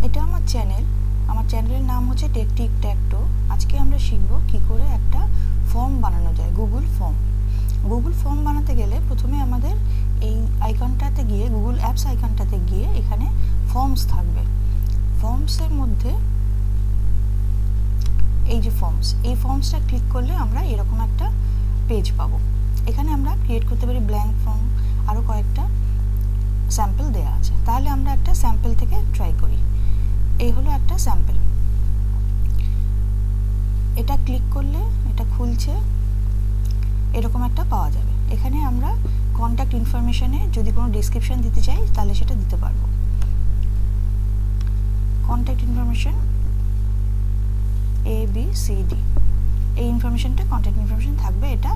এটা আমার চ্যানেলের নাম হচ্ছে টেকটিকট্যাকটো। আজকে আমরা শিখব কি করে একটা ফর্ম বানানো যায়, গুগল ফর্ম বানাতে গেলে প্রথমে আমাদের এই আইকনটাতে গিয়ে, গুগল অ্যাপস আইকনটাতে গিয়ে এখানে ফর্মস থাকবে। ফর্মসের মধ্যে এই যে এই ফর্মসটা ক্লিক করলে আমরা এরকম একটা পেজ পাবো। এখানে আমরা ক্রিয়েট করতে পারি ব্ল্যাঙ্ক ফর্ম, আরও কয়েকটা স্যাম্পল দেওয়া আছে। তাহলে আমরা একটা স্যাম্পল থেকে ট্রাই করি। এই হলো একটা স্যাম্পল। এটা ক্লিক করলে এটা খুলছে, এরকম একটা পাওয়া যাবে। এখানে আমরা কন্ট্যাক্ট ইনফরমেশনে যদি কোনো ডেসক্রিপশন দিতে চাই তাহলে সেটা দিতে পারবো। কন্ট্যাক্ট ইনফরমেশন ABCD, এই ইনফরমেশনটা কন্ট্যাক্ট ইনফরমেশন থাকবে। এটা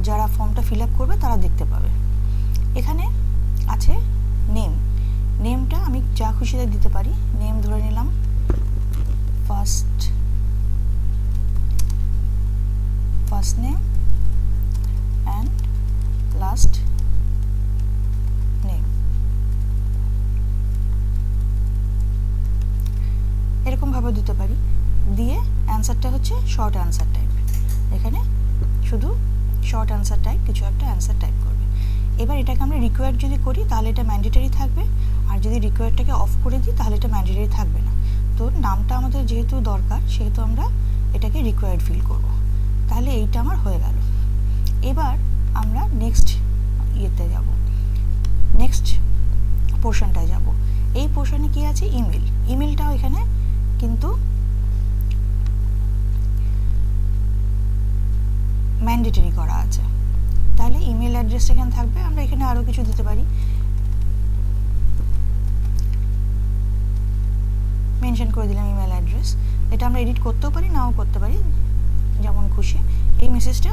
যারা ফর্মটা ফিল আপ করবে তারা দেখতে পাবে। এখানে আছে নেমটা আমি যা খুশি তাই দিতে পারি। নেম ধরে নিলাম first name and last name, এরকমভাবে দিতে পারি। দিয়ে অ্যান্সারটা হচ্ছে শর্ট অ্যান্সার টাইপ। এখানে শুধু শর্ট অ্যান্সার টাইপ, কিছু একটা অ্যান্সার টাইপ করবে। এবার এটাকে আমরা রিকোয়ার্ড যদি করি তাহলে এটা ম্যান্ডেটরি থাকবে, আর যদি রিকোয়ার্ডটাকে অফ করে দিই তাহলে এটা ম্যান্ডেটরি থাকবে না। তো নামটা আমাদের যেহেতু দরকার সেহেতু আমরা এটাকে রিকোয়ার্ড ফিল করব। তাহলে এইটা আমার হয়ে গেল। এবার আমরা নেক্সট পোর্শনটায় যাব। এই পোর্শনে কি আছে? ইমেলটাও এখানে কিন্তু ম্যান্ডেটরি করা আছে। তাহলে ইমেল অ্যাড্রেসটা এখানে থাকবে। আমরা এখানে আরও কিছু দিতে পারি, মেনশন করে দিলাম ইমেল অ্যাড্রেস। এটা আমরা এডিট করতেও পারি, নাও করতে পারি, যেমন খুশি। এই মেসেজটা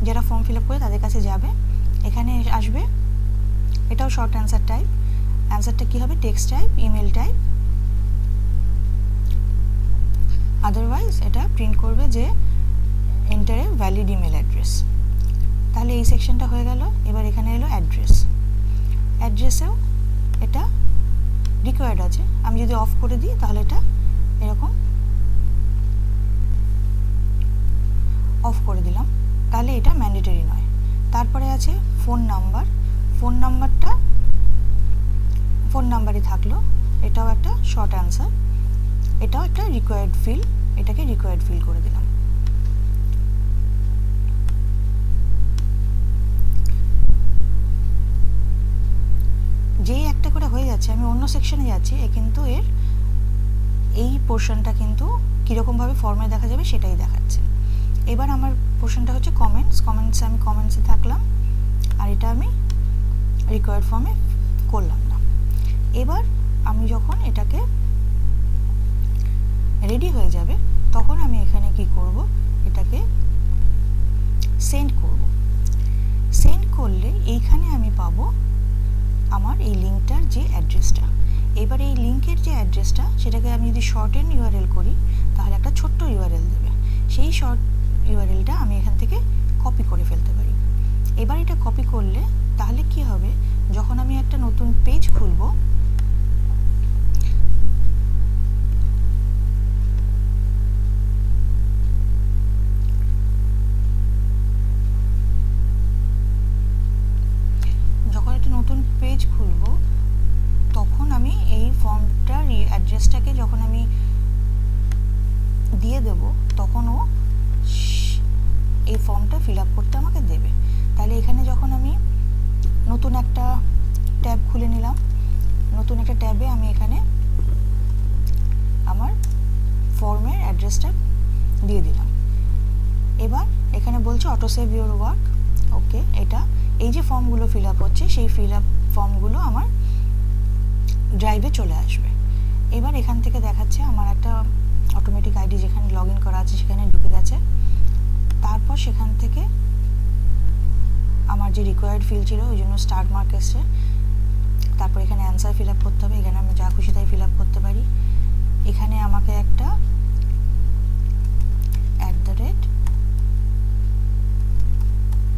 যারা ফর্ম ফিল আপ করে তাদের কাছে যাবে, এখানে আসবে। এটাও শর্ট অ্যান্সার টাইপ। অ্যান্সারটা কী হবে? Text type, email type. Otherwise এটা প্রিন্ট করবে যে enter a valid email address. তাহলে এই সেকশনটা হয়ে গেল। এবার এখানে এলো অ্যাড্রেসেও এটা রিকোয়ার্ড আছে। আমি যদি অফ করে দিই তাহলে এটা এরকম অফ করে দিলাম, তাহলে এটা ম্যান্ডেটরি নয়। তারপরে আছে ফোন নাম্বারই থাকলো। এটাও একটা শর্ট অ্যান্সার, এটাও একটা রিকোয়ার্ড ফিল। এটাকে রিকোয়ার্ড ফিল করে দিলাম। যেই একটা করে হয়ে যাচ্ছে, আমি অন্য সেকশনে যাচ্ছি, কিন্তু এই পোর্শনটা কিন্তু কীরকমভাবে ফর্মে দেখা যাবে সেটাই দেখাচ্ছে। এবার আমার পোর্শনটা হচ্ছে কমেন্টসে আমি কমেন্টসে থাকলাম, আর এটা আমি রিকোয়ার্ড ফর্মে করলাম না। এবার আমি যখন এটাকে রেডি হয়ে যাবে তখন আমি এখানে কি করব? এটাকে সেন্ড করলে এইখানে আমি পাবো আমার এই লিঙ্কটার যে অ্যাড্রেসটা। এবার এই লিঙ্কের যে অ্যাড্রেসটা সেটাকে আমি যদি শর্টেন ইউআরএল করি তাহলে একটা ছোট্ট ইউআরএল দেবে। সেই শর্ট ইউআরএলটা আমি এখান থেকে কপি করে ফেলতে পারি। এবার এটা কপি করলে তাহলে কি হবে? যখন আমি একটা নতুন পেজ খুলব, তখন আমি এই ফর্মটার অ্যাড্রেসটাকে যখন আমি দিয়ে দেব তখন ও এই ফর্মটা ফিল আপ করতে আমাকে দেবে। তাহলে এখানে যখন আমি নতুন একটা ট্যাব খুলে নিলাম, নতুন একটা ট্যাবে আমি এখানে আমার ফর্মের অ্যাড্রেসটা দিয়ে দিলাম। এবার এখানে বলছে অটো সেভ ইউর ওয়ার্ক। ওকে, এটা এই যে ফর্মগুলো ফিল আপ হচ্ছে সেই ফিল আপ ফর্মগুলো আমার ড্রাইভে চলে আসবে। এবার এখান থেকে দেখাচ্ছে আমার একটা অটোমেটিক আইডি যেখানে লগ ইন করা আছে সেখানে ঢুকে গেছে। তারপর সেখান থেকে আমার যে রিকোয়ার্ড ফিল ছিল ওই জন্য স্টার্ট মার্ক এসছে। তারপর এখানে অ্যান্সার ফিল আপ করতে হবে। এখানে আমি যা খুশি তাই ফিল আপ করতে পারি। এখানে আমাকে একটা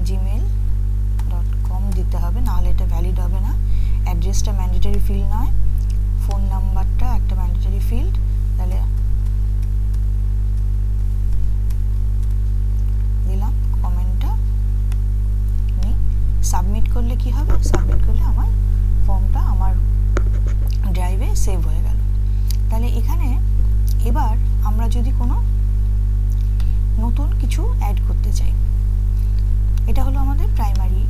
gmail.com দিতে হবে, নাহলে এটা ভ্যালিড হবে না। অ্যাড্রেসটা ম্যান্ডেটরি ফিল নয়। ফোন নাম্বারটা একটা ম্যান্ডেটরি ফিল্ড, তাহলে দিলাম কমেন্টটা। সাবমিট করলে কি হবে, সাবমিট করলে আমার ফর্মটা আমার ড্রাইভে সেভ হয়ে গেল। তাহলে এখানে এবার আমরা যদি কোনো নতুন কিছু অ্যাড করতে চাই, এটা হলো আমাদের প্রাইমারি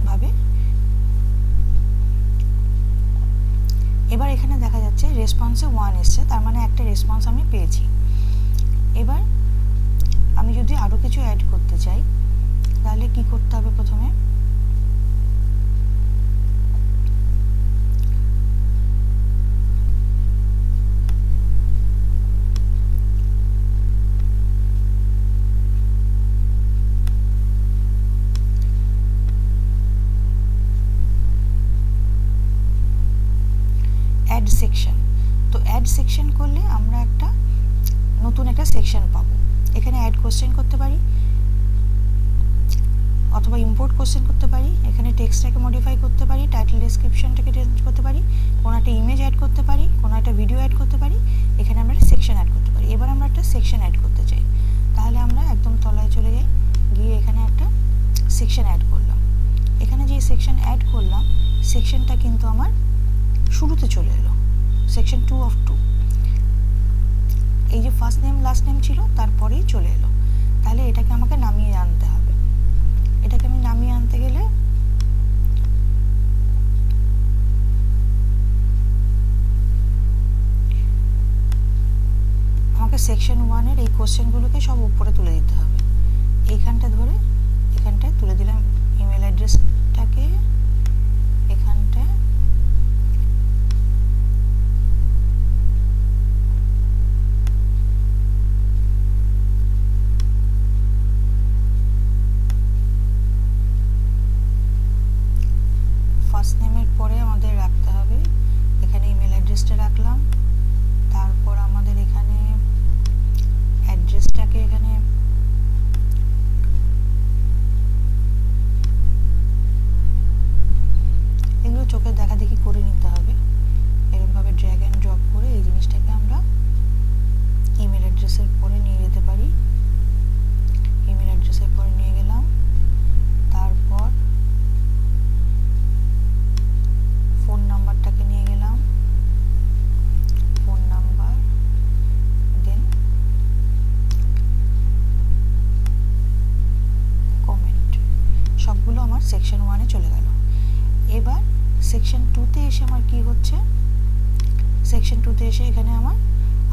ভাবে। এবার এখানে দেখা যাচ্ছে রেসপন্সে 1 এসছে, তার মানে একটা রেসপন্স আমি পেয়েছি। এবার আমি যদি আরো কিছু অ্যাড করতে চাই তাহলে কি করতে হবে, প্রথমে অ্যাড সেকশন। তো অ্যাড সেকশন করলে আমরা একটা নতুন একটা সেকশন পাবো। এখানে অ্যাড কোশ্চেন করতে পারি অথবা ইম্পোর্ট কোশ্চেন করতে পারি, এখানে টেক্সটটাকে মডিফাই করতে পারি, টাইটেল ডেসক্রিপশনটাকে চেঞ্জ করতে পারি, কোনো একটা ইমেজ অ্যাড করতে পারি, কোনো একটা ভিডিও অ্যাড করতে পারি, এখানে আমরা একটা সেকশন অ্যাড করতে পারি। এবার আমরা একটা সেকশন অ্যাড করতে চাই, তাহলে আমরা একদম তলায় চলে যাই, গিয়ে এখানে একটা সেকশন অ্যাড করলাম। এখানে যে সেকশন অ্যাড করলাম সেকশনটা কিন্তু আমার শুরুতে চলে এলো, সেকশন 2 of 2। এই যে ফার্স্ট নেম লাস্ট নেম ছিল তারপরেই চলে এলো। তাহলে এটাকে আমাকে নামিয়ে আনতে হবে। এটাকে আমি নামিয়ে আনতে গেলে আমাকে সেকশন 1 এর এই কোশ্চেনগুলোকে সব উপরে তুলে দিতে হবে। এইখানটা ধরে এখানটায় তুলে দিলাম ইমেল অ্যাড্রেসটাকে, এখানটায় ফার্স্ট নেমের পরে আমাদের রাখতে হবে, এখানে ইমেল অ্যাড্রেসটা রাখলাম। তারপর আমাদের এখানে অ্যাড্রেসটাকে এখানে এগুলো চোখে দেখা দেখি করে নিতে হবে। এরকমভাবে ড্র্যাগ অ্যান্ড ড্রপ করে এই জিনিসটাকে আমরা ইমেল অ্যাড্রেসের পরে নিয়ে যেতে পারি। ইমেল অ্যাড্রেসের পরে নিয়ে গেলাম, তারপর ফোন নাম্বারটাকে নিয়ে গেলাম, ফোন নাম্বার, দেন কমেন্ট, সবগুলো আমার সেকশন 1 এ চলে গেল। এবার সেকশন 2 তে এসে আমার কি হচ্ছে, সেকশন 2 তে এসে এখানে আমার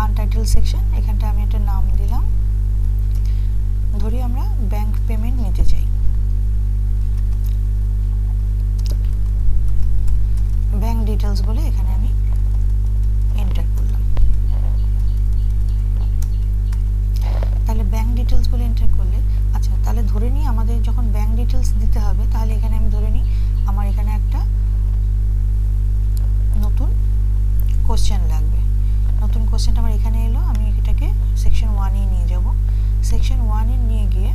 আনটাইটেল সেকশন, এখানটা আমি একটা নাম দিলাম, ধরি আমরা ব্যাংক পেমেন্ট নিতে চাই, ব্যাংক ডিটেলস বলে এখানে আমি এন্টার করলাম। তাহলে ব্যাংক ডিটেলস বলে এন্টার করলে, আচ্ছা তাহলে ধরে নিই আমাদের যখন ব্যাংক ডিটেলস দিতে হবে, তাহলে এখানে আমি ধরে নিই আমার এখানে একটা নতুন কোশ্চেন লাগবে। নতুন কোশ্চেনটা আমার এখানে এলো, আমি এটাকে সেকশন 1 এ নিয়ে যাব। সেকশন 1 এ নিয়ে গিয়ে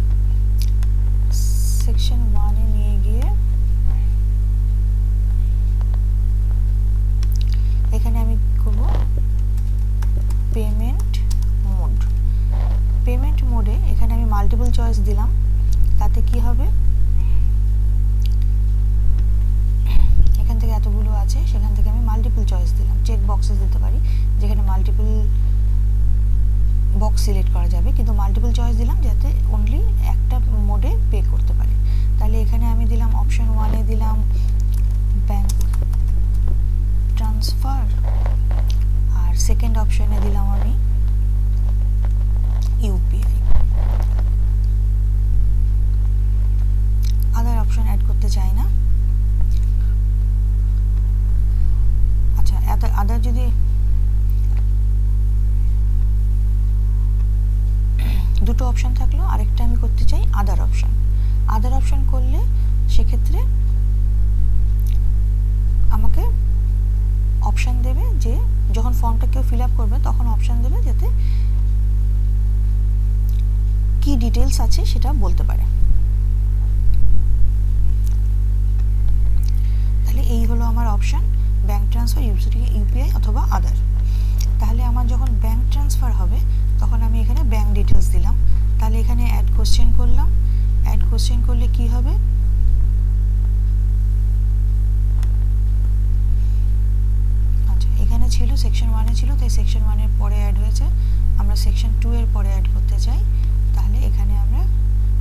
এখানে আমি করব পেমেন্ট মোড। পেমেন্ট মোডে এখানে আমি মাল্টিপল চয়েস দিলাম, তাতে কি হবে, এখান থেকে এতগুলো আছে সেখান থেকে আমি মাল্টিপল চয়েস দিলাম। চেক বক্সেস দিতে পারি যেখানে মাল্টিপল বক্স সিলেক্ট করা যাবে, কিন্তু মাল্টিপল চয়েস দিলাম যাতে অনলি একটা মোডে পে করতে পারে। তাহলে এখানে আমি দিলাম অপশন 1 এ দিলাম ব্যাংক ট্রান্সফার, আর সেকেন্ড অপশনে দিলাম আমি ইউপিআই। আদার অপশন অ্যাড করতে চাই না। আচ্ছা আদার যদি দুটো অপশন থাকলো, আরেকটা আমি করতে চাই আদার অপশন। আদার অপশন করলে সেক্ষেত্রে আমাকে অপশন দেবে যে যখন ফর্মটা কেউ ফিল আপ করবে তখন অপশন দেবে যাতে কি ডিটেলস আছে সেটা বলতে পারে। তাহলে এই হলো আমার অপশন। ব্যাঙ্ক ট্রান্সফার, ইউপিআই অথবা আদার। তাহলে আমার যখন ব্যাঙ্ক ট্রান্সফার হবে তখন আমি এখানে ব্যাঙ্ক ডিটেলস দিলাম। তাহলে এখানে অ্যাড কোশ্চেন করলাম। অ্যাড কোশ্চেন করলে কি হবে, আচ্ছা এখানে ছিল সেকশন 1-এ ছিল, তাই সেকশন 1-এর পরে অ্যাড হয়েছে। আমরা সেকশন 2-এর পরে অ্যাড করতে চাই, তাহলে এখানে আমরা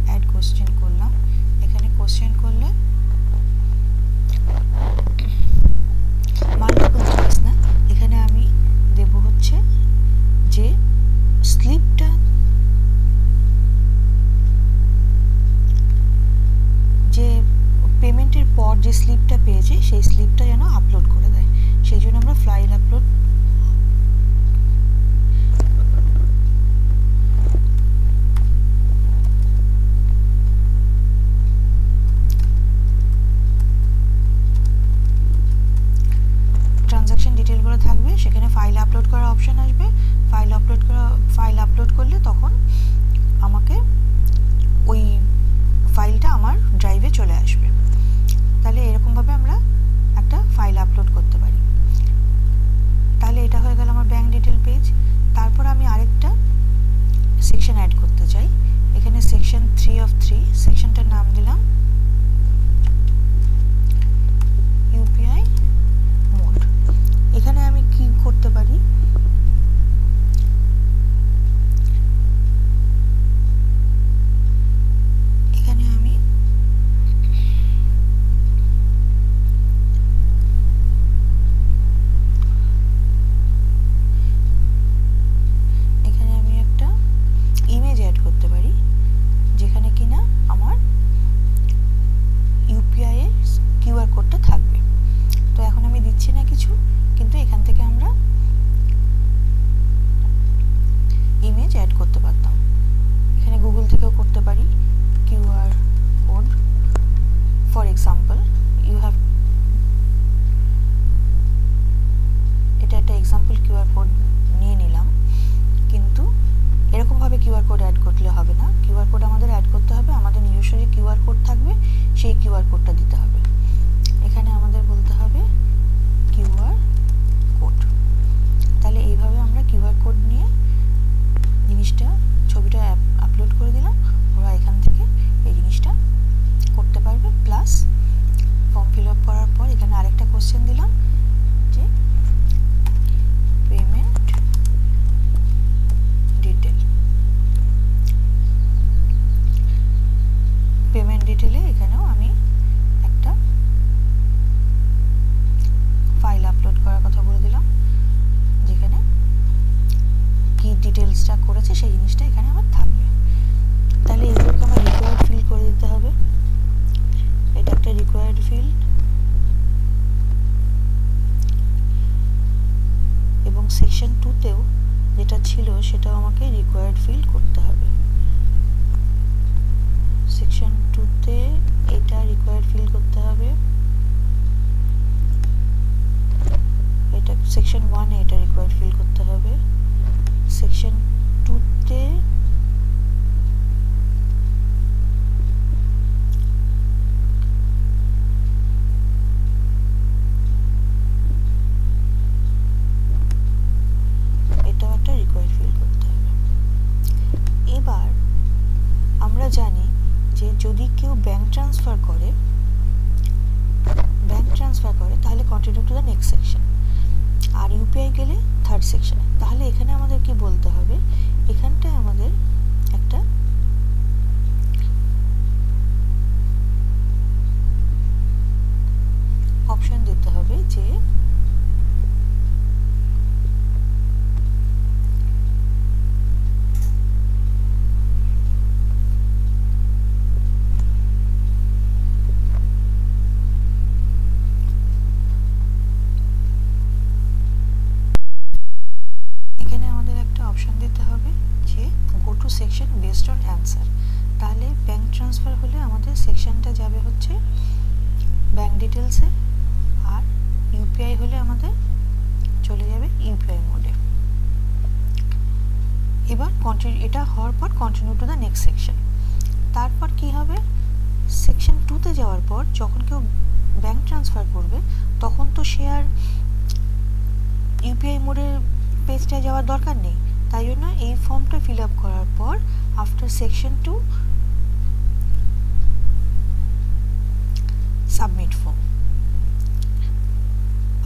অ্যাড কোশ্চেন করলাম। এখানে কোশ্চেন করলে মাল্টিপল চয়েস না, এখানে আমি দেব হচ্ছে যে স্লিপটা, যে পেমেন্টের পর যে স্লিপটা পেয়েছে সেই স্লিপটা যেন আপলোড করে দেয়, সেই জন্য আমরা ফাইল আপলোড ট্রানজাকশন ডিটেলগুলো থাকবে, সেখানে ফাইল আপলোড করার অপশন আসবে। ফাইল আপলোড করলে তখন আমাকে ওই ফাইলটা আমার ড্রাইভে চলে আসবে। তাহলে এরকমভাবে আমরা একটা ফাইল আপলোড করতে পারি। তাহলে এটা হয়ে গেল আমার ব্যাঙ্ক ডিটেল পেজ। তারপর আমি আরেকটা সেকশন অ্যাড করতে চাই। এখানে সেকশন 3 of 3, সেকশনটার নাম দিলাম ইউপিআই মোড। এখানে আমি কি করতে পারি, এখানে আমি একটা ইমেজ অ্যাড করতে পারি, যেখানে কিনা আমার ইউপিআই এর কিউআর কোডটা থাকবে। তো এখন আমি দিচ্ছি না কিছু, কিন্তু এখান থেকে আমরা ইমেজ অ্যাড করতে পারতাম। এখানে গুগল থেকেও করতে পারি। কিউআর কোড ফর এক্সাম্পল এটা একটা এক্সাম্পল কিউআর কোড নিয়ে নিলাম, কিন্তু এরকমভাবে কিউআর কোড অ্যাড করলে হবে না। কিউআর কোড আমাদের অ্যাড করতে হবে, আমাদের নিজস্ব যে কিউআর কোড থাকবে সেই কিউআর কোডটা দিতে হবে। এখানে আমাদের বলতে হবে কিউআর কোড। তাহলে এইভাবে আমরা কিউআর কোড নিয়ে জিনিসটা, ছবিটা আপলোড করে দিলাম, ওরা এখান থেকে এই জিনিসটা করতে পারবে। প্লাস ফর্ম ফিল আপ করার পর এখানে আরেকটা কোশ্চেন দিলাম যে পেমেন্ট ডিটেল। পেমেন্ট ডিটেলে এখানেও আমি একটা ফাইল আপলোড করার কথা বলে দিলাম, যেখানে কি ডিটেলসটা করেছে সেই জিনিসটা এখানে আমার থাকবে। তাহলে এগুলোকে আমার রিকোয়ার্ড ফিল করে দিতে হবে। এটা একটা রিকোয়ার্ড ফিল্ড, এবং সেকশন 2-তেও যেটা ছিল সেটাও আমাকে রিকোয়ার্ড ফিল করতে হবে। সেকশন 2-তে এটা রিকোয়ার্ড ফিল করতে হবে, এটা সেকশন 1-এ এটা রিকোয়ার্ড ফিল করতে হবে। সেকশন 2-তে এটাও একটা রিকোয়ার্ড ফিল করতে হবে। এবার আমরা জানি যে যদি কেউ ব্যাঙ্ক ট্রান্সফার করে তাহলে continue to the next section, আর ইউপিআই গেলে থার্ড সেকশনে। তাহলে এখানে আমাদের কি বলতে হবে, এখানটায় আমাদের একটা অপশন দিতে হবে যে অপশন দিতে হবে যে go to section based on answer. তাহলে ব্যাঙ্ক ট্রান্সফার হলে আমাদের সেকশনটা যাবে হচ্ছে ব্যাঙ্ক ডিটেলসে, আর ইউপিআই হলে আমাদের চলে যাবে ইউপিআই মোডে। এবার এটা হওয়ার পর continue to the next section. তারপর কি হবে, সেকশন 2-তে যাওয়ার পর যখন কেউ ব্যাঙ্ক ট্রান্সফার করবে তখন তো সে আর ইউপিআই মোডের পেজটায় যাওয়ার দরকার নেই। তাই জন্য এই ফর্মটা ফিল আপ করার পর after section 2 submit form,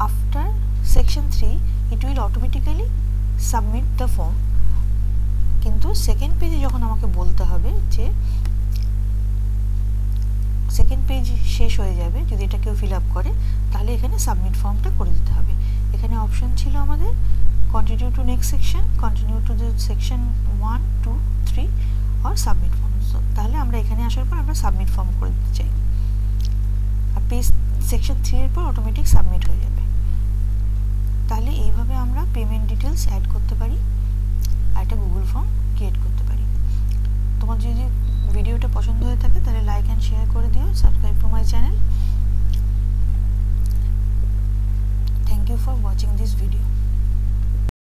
after section 3 it will automatically submit the form, কিন্তু সেকেন্ড পেজে যখন আমাকে বলতে হবে যে সেকেন্ড পেজ শেষ হয়ে যাবে যদি এটা কেউ ফিল আপ করে, তাহলে এখানে সাবমিট ফর্মটা করে দিতে হবে। এখানে অপশন ছিল আমাদের continue to next section, continue to the section 1 2 3 আর সাবমিট ফর্ম। তাহলে আমরা এখানে আসার পর আমরা সাবমিট ফর্ম করে দিতে চাই, আর পেজ সেকশন 3 এর পর অটোমেটিক সাবমিট হয়ে যাবে। তাহলে এইভাবে আমরা পেমেন্ট ডিটেলস অ্যাড করতে পারি আর একটা গুগল ফর্ম ক্রিয়েট করতে পারি। তোমার যদি ভিডিওটা পছন্দ হয়ে থাকে তাহলে লাইক অ্যান্ড শেয়ার করে দিও, subscribe to my channel. Thank you for watching this video.